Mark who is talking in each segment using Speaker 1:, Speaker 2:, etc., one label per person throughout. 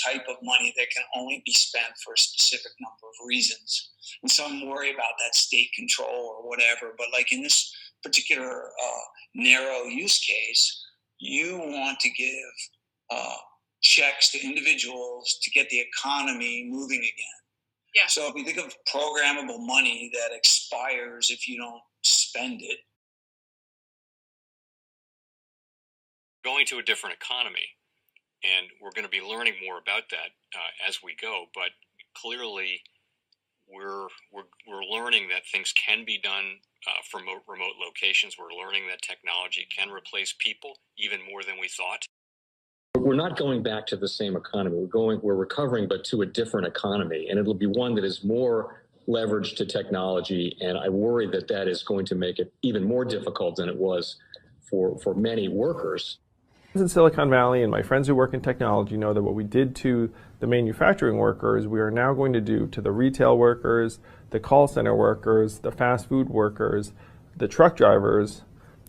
Speaker 1: type of money that can only be spent for a specific number of reasons. And some worry about that state control or whatever. But like in this particular narrow use case, you want to give checks to individuals to get the economy moving again.
Speaker 2: Yeah.
Speaker 1: So if you think of programmable money that expires if you don't spend it.
Speaker 3: Going to a different economy, and we're going to be learning more about that as we go. But clearly, we're learning that things can be done from remote locations. We're learning that technology can replace people even more than we thought.
Speaker 4: We're not going back to the same economy. We're recovering, but to a different economy, and it'll be one that is more leveraged to technology. And I worry that that is going to make it even more difficult than it was for many workers.
Speaker 5: In Silicon Valley, and my friends who work in technology know that what we did to the manufacturing workers, we are now going to do to the retail workers, the call center workers, the fast food workers, the truck drivers,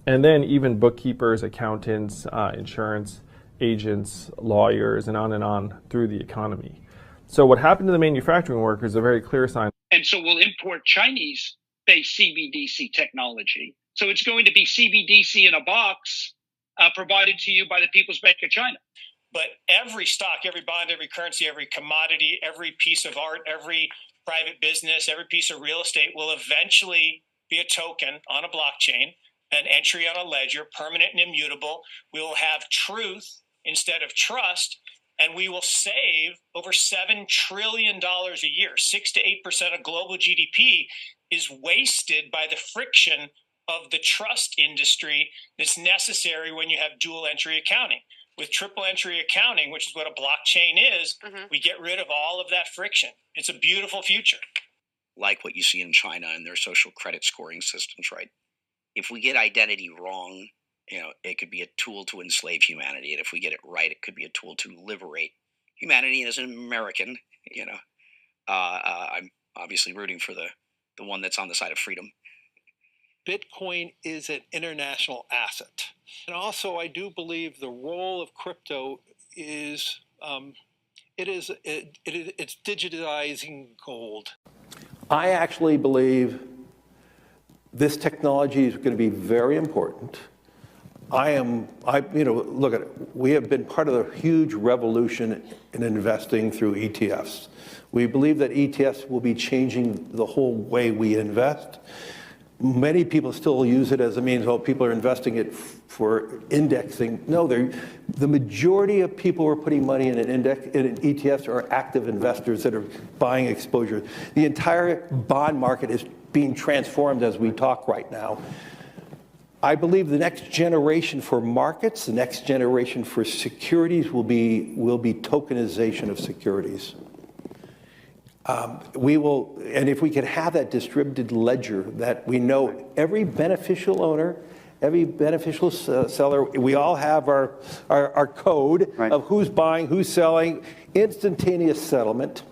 Speaker 5: and then even bookkeepers, accountants, insurance agents, lawyers, and on through the economy. So what happened to the manufacturing workers is a very clear sign.
Speaker 6: And so we'll import Chinese-based CBDC technology. So it's going to be CBDC in a box provided to you by the People's Bank of China.
Speaker 7: But every stock, every bond, every currency, every commodity, every piece of art, every private business, every piece of real estate will eventually be a token on a blockchain, an entry on a ledger, permanent and immutable. We will have truth instead of trust, and we will save over $7 trillion a year. 6 to 8% of global GDP is wasted by the friction of the trust industry that's necessary when you have dual entry accounting. With triple entry accounting, which is what a blockchain is, we get rid of all of that friction. It's a beautiful future.
Speaker 8: Like what you see in China and their social credit scoring systems, right? If we get identity wrong, it could be a tool to enslave humanity. And if we get it right, it could be a tool to liberate humanity. And as an American, I'm obviously rooting for the one that's on the side of freedom.
Speaker 9: Bitcoin is an international asset. And also, I do believe the role of crypto is, it's digitizing gold.
Speaker 10: I actually believe this technology is going to be very important. Look at it. We have been part of the huge revolution in investing through ETFs. We believe that ETFs will be changing the whole way we invest. Many people still use it as a means, people are investing it for indexing. No, the majority of people who are putting money in in ETFs are active investors that are buying exposure. The entire bond market is being transformed as we talk right now. I believe the next generation for markets, the next generation for securities will be tokenization of securities. And if we could have that distributed ledger that we know every beneficial owner, every beneficial seller, we all have our code of who's buying, who's selling, instantaneous settlement.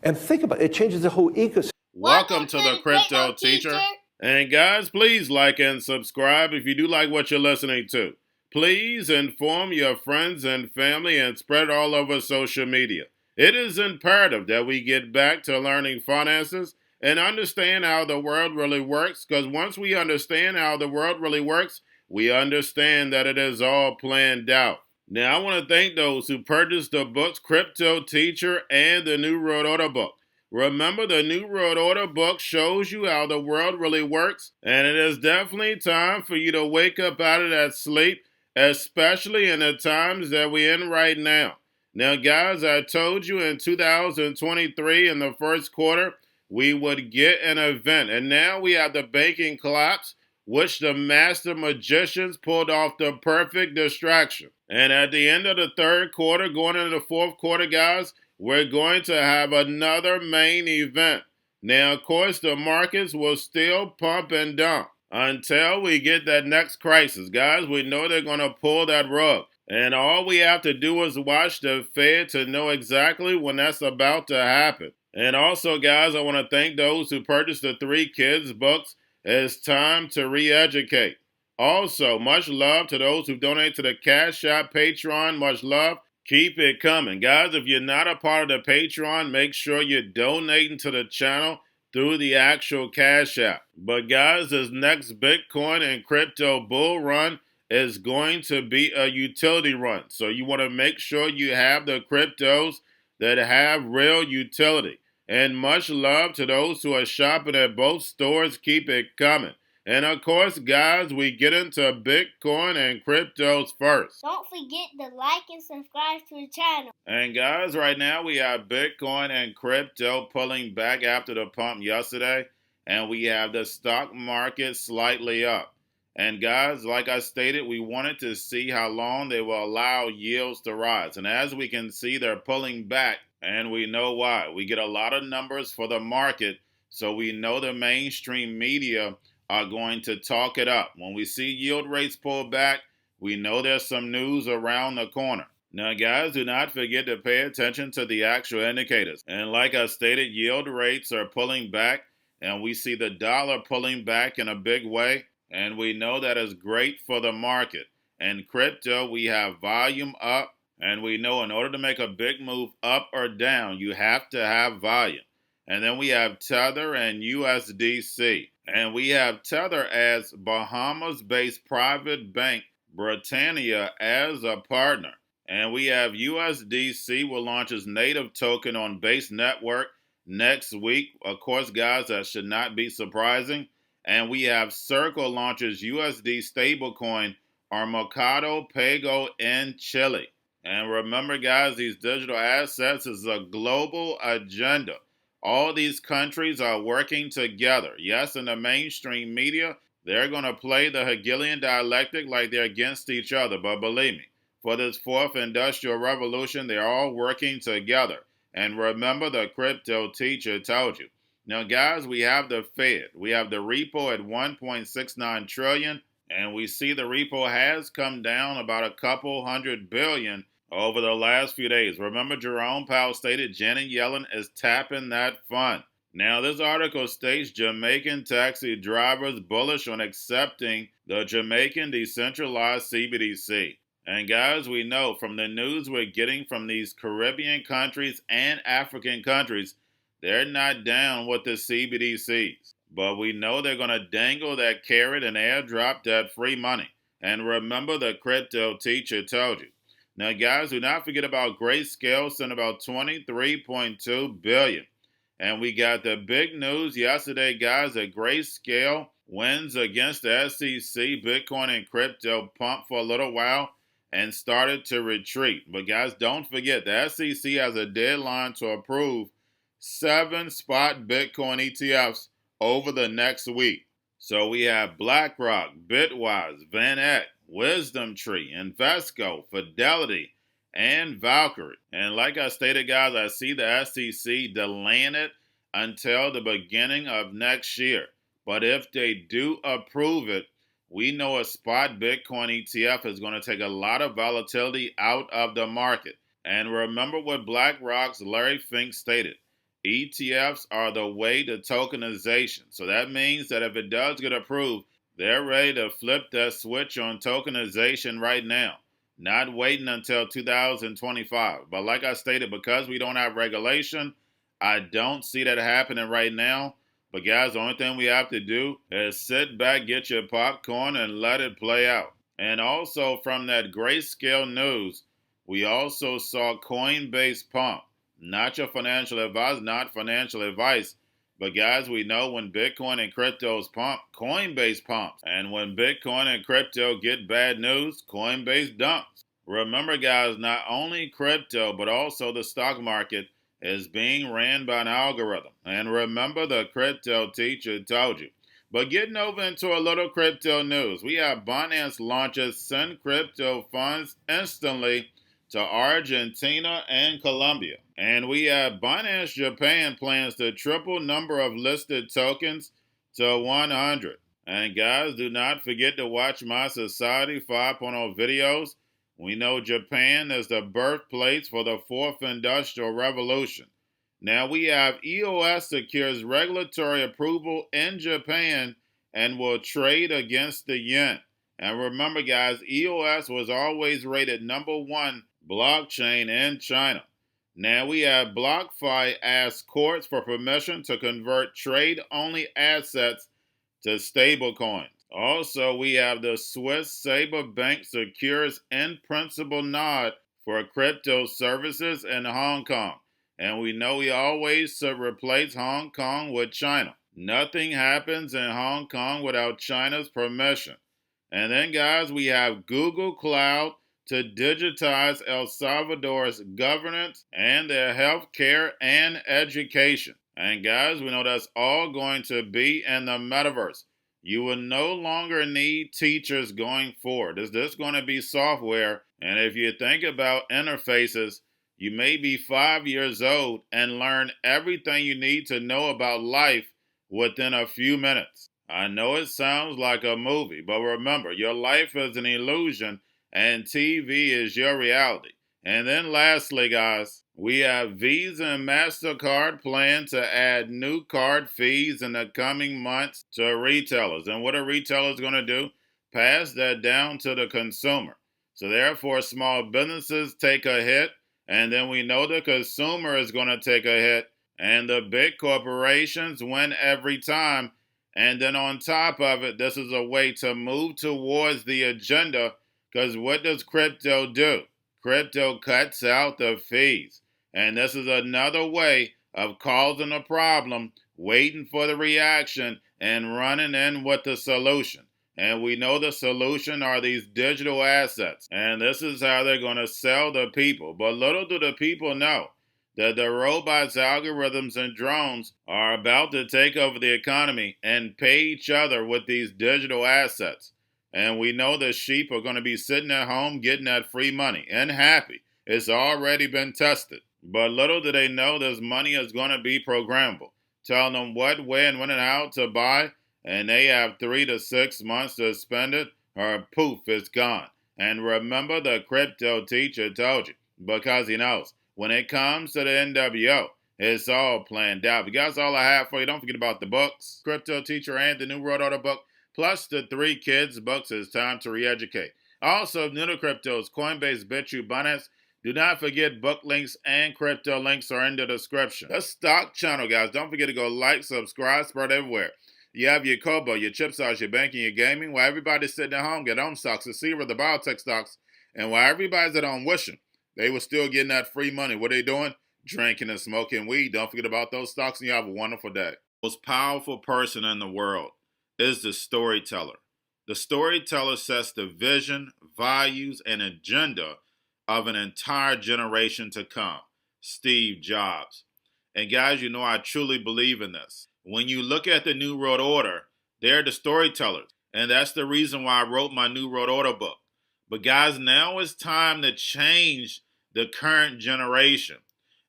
Speaker 10: And think about it, it changes the whole ecosystem.
Speaker 11: Welcome to the Crypto Teacher. And guys, please like and subscribe if you do like what you're listening to. Please inform your friends and family and spread it all over social media. It is imperative that we get back to learning finances and understand how the world really works, because once we understand how the world really works, we understand that it is all planned out. Now, I want to thank those who purchased the books Cryptoteacher and the New World Order book. Remember, the New World Order book shows you how the world really works, and it is definitely time for you to wake up out of that sleep, especially in the times that we're in right now. Now, guys, I told you in 2023 in the first quarter, we would get an event. And now we have the banking collapse, which the master magicians pulled off the perfect distraction. And at the end of the third quarter, going into the fourth quarter, guys, we're going to have another main event. Now, of course, the markets will still pump and dump until we get that next crisis. Guys, we know they're going to pull that rug. And all we have to do is watch the Fed to know exactly when that's about to happen. And also, guys, I want to thank those who purchased the 3 Kids books. It's time to re-educate. Also, much love to those who donate to the Cash App, Patreon. Much love. Keep it coming. Guys, if you're not a part of the Patreon, make sure you're donating to the channel through the actual Cash App. But guys, this next Bitcoin and crypto bull run is going to be a utility run. So you want to make sure you have the cryptos that have real utility. And much love to those who are shopping at both stores. Keep it coming. And of course, guys, we get into Bitcoin and cryptos first.
Speaker 2: Don't forget to like and subscribe to the channel.
Speaker 11: And guys, right now we have Bitcoin and crypto pulling back after the pump yesterday. And we have the stock market slightly up. And guys, like I stated, we wanted to see how long they will allow yields to rise. And as we can see, they're pulling back. And we know why. We get a lot of numbers for the market. So we know the mainstream media are going to talk it up. When we see yield rates pull back, we know there's some news around the corner. Now, guys, do not forget to pay attention to the actual indicators. And like I stated, yield rates are pulling back, and we see the dollar pulling back in a big way, and we know that is great for the market. And crypto, we have volume up, and we know in order to make a big move up or down, you have to have volume. And then we have Tether and USDC. And we have Tether as Bahamas-based private bank Britannia as a partner. And we have USDC will launch its native token on Base Network next week. Of course, guys, that should not be surprising. And we have Circle launches USD stablecoin or Mercado Pago in Chile. And remember, guys, these digital assets is a global agenda. All these countries are working together. Yes, in the mainstream media, they're going to play the Hegelian dialectic like they're against each other. But believe me, for this fourth industrial revolution, they're all working together. And remember, the crypto teacher told you. Now, guys, we have the Fed. We have the repo at 1.69 trillion. And we see the repo has come down about a couple $100 billion over the last few days. Remember, Jerome Powell stated Janet Yellen is tapping that fund. Now, this article states Jamaican taxi drivers bullish on accepting the Jamaican decentralized CBDC. And guys, we know from the news we're getting from these Caribbean countries and African countries, they're not down with the CBDCs. But we know they're going to dangle that carrot and airdrop that free money. And remember, the crypto teacher told you. Now, guys, do not forget about Grayscale sent about $23.2 billion. And we got the big news yesterday, guys, that Grayscale wins against the SEC. Bitcoin and crypto pumped for a little while and started to retreat. But, guys, don't forget, the SEC has a deadline to approve 7 spot Bitcoin ETFs over the next week. So we have BlackRock, Bitwise, VanEck, Wisdom Tree, Invesco, Fidelity, and Valkyrie. And like I stated, guys, I see the SEC delaying it until the beginning of next year. But if they do approve it, we know a spot Bitcoin ETF is going to take a lot of volatility out of the market. And remember what BlackRock's Larry Fink stated. ETFs are the way to tokenization. So that means that if it does get approved, they're ready to flip that switch on tokenization right now, not waiting until 2025. But like I stated, because we don't have regulation, I don't see that happening right now. But guys, the only thing we have to do is sit back, get your popcorn, and let it play out. And also from that Grayscale news, we also saw Coinbase pump. Not your financial advice, not financial advice. But guys, we know when Bitcoin and cryptos pump, Coinbase pumps. And when Bitcoin and crypto get bad news, Coinbase dumps. Remember, guys, not only crypto, but also the stock market is being ran by an algorithm. And remember, the crypto teacher told you. But getting over into a little crypto news, we have Binance launches send crypto funds instantly to Argentina and Colombia. And we have Binance Japan plans to triple number of listed tokens to 100. And guys, do not forget to watch my Society 5.0 videos. We know Japan is the birthplace for the fourth industrial revolution. Now we have EOS secures regulatory approval in Japan and will trade against the yen. And remember, guys, EOS was always rated #1 blockchain in China. Now we have BlockFi asks courts for permission to convert trade-only assets to stablecoins. Also, we have the Swiss Saber Bank secures in-principle nod for crypto services in Hong Kong. And we know we always replace Hong Kong with China. Nothing happens in Hong Kong without China's permission. And then, guys, we have Google Cloud to digitize El Salvador's governance and their healthcare and education. And guys, we know that's all going to be in the metaverse. You will no longer need teachers going forward. Is this going to be software? And if you think about interfaces, you may be 5 years old and learn everything you need to know about life within a few minutes. I know it sounds like a movie, but remember, your life is an illusion and TV is your reality. And then lastly, guys, we have Visa and Mastercard plan to add new card fees in the coming months to retailers. And what are retailers going to do? Pass that down to the consumer. So therefore, small businesses take a hit, and then we know the consumer is going to take a hit, and the big corporations win every time. And then on top of it, this is a way to move towards the agenda, because what does crypto do? Crypto cuts out the fees. And this is another way of causing a problem, waiting for the reaction, and running in with the solution. And we know the solution are these digital assets. And this is how they're going to sell the people. But little do the people know that the robots, algorithms, and drones are about to take over the economy and pay each other with these digital assets. And we know the sheep are going to be sitting at home getting that free money and happy. It's already been tested. But little do they know this money is going to be programmable, telling them what, where, and when and how to buy, and they have 3 to 6 months to spend it, or poof, it's gone. And remember, the crypto teacher told you, because he knows. When it comes to the NWO, it's all planned out. But guys, all I have for you. Don't forget about the books, Crypto Teacher and the new World Order book, plus the 3 kids books. It's time to re-educate. Also, new to cryptos, Coinbase, Bitrue, Binance. Do not forget book links and crypto links are in the description. The stock channel, guys. Don't forget to go like, subscribe, spread everywhere. You have your Kobo, your chip stocks, your banking, your gaming. While everybody's sitting at home, get home stocks, the Xrp, the biotech stocks. And while everybody's at home wishing they were still getting that free money, what are they doing? Drinking and smoking weed. Don't forget about those stocks, and you have a wonderful day. The most powerful person in the world is the storyteller. The storyteller sets the vision, values, and agenda of an entire generation to come. Steve Jobs. And guys, you know I truly believe in this. When you look at the New World Order, they're the storytellers. And that's the reason why I wrote my New World Order book. But guys, now it's time to change the current generation.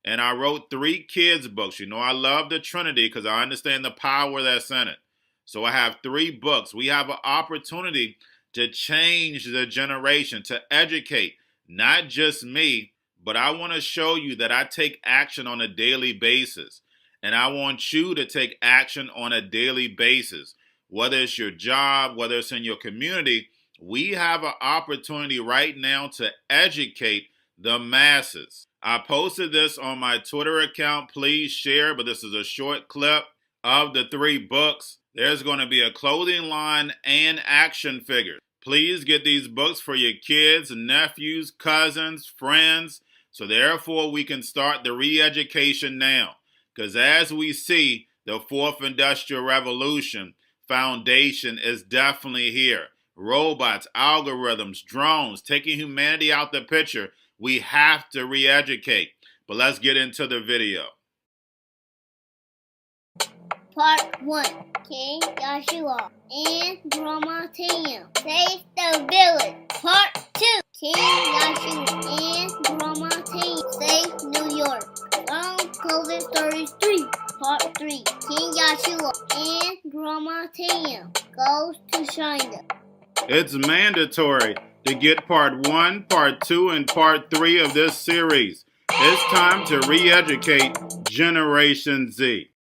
Speaker 11: And I wrote 3 kids books. You know, I love the Trinity because I understand the power that's in it. So I have 3 books. We have an opportunity to change the generation, to educate, not just me, but I want to show you that I take action on a daily basis. And I want you to take action on a daily basis. Whether it's your job, whether it's in your community, we have an opportunity right now to educate the masses. I posted this on my Twitter account. Please share, but this is a short clip of the 3 books. There's going to be a clothing line and action figures. Please get these books for your kids, nephews, cousins, friends, so therefore we can start the re-education now. Because as we see, the 4th Industrial Revolution foundation is definitely here. Robots, algorithms, drones, taking humanity out the picture. We have to re-educate. But let's get into the video.
Speaker 2: Part 1. King Joshua and Grandma Tam save the village. Part 2. King Joshua and Grandma Tam save New York from COVID-33. Part 3. King Joshua and Grandma Tam goes to China.
Speaker 11: It's mandatory to get part 1, part 2, and part 3 of this series. It's time to re-educate Generation Z.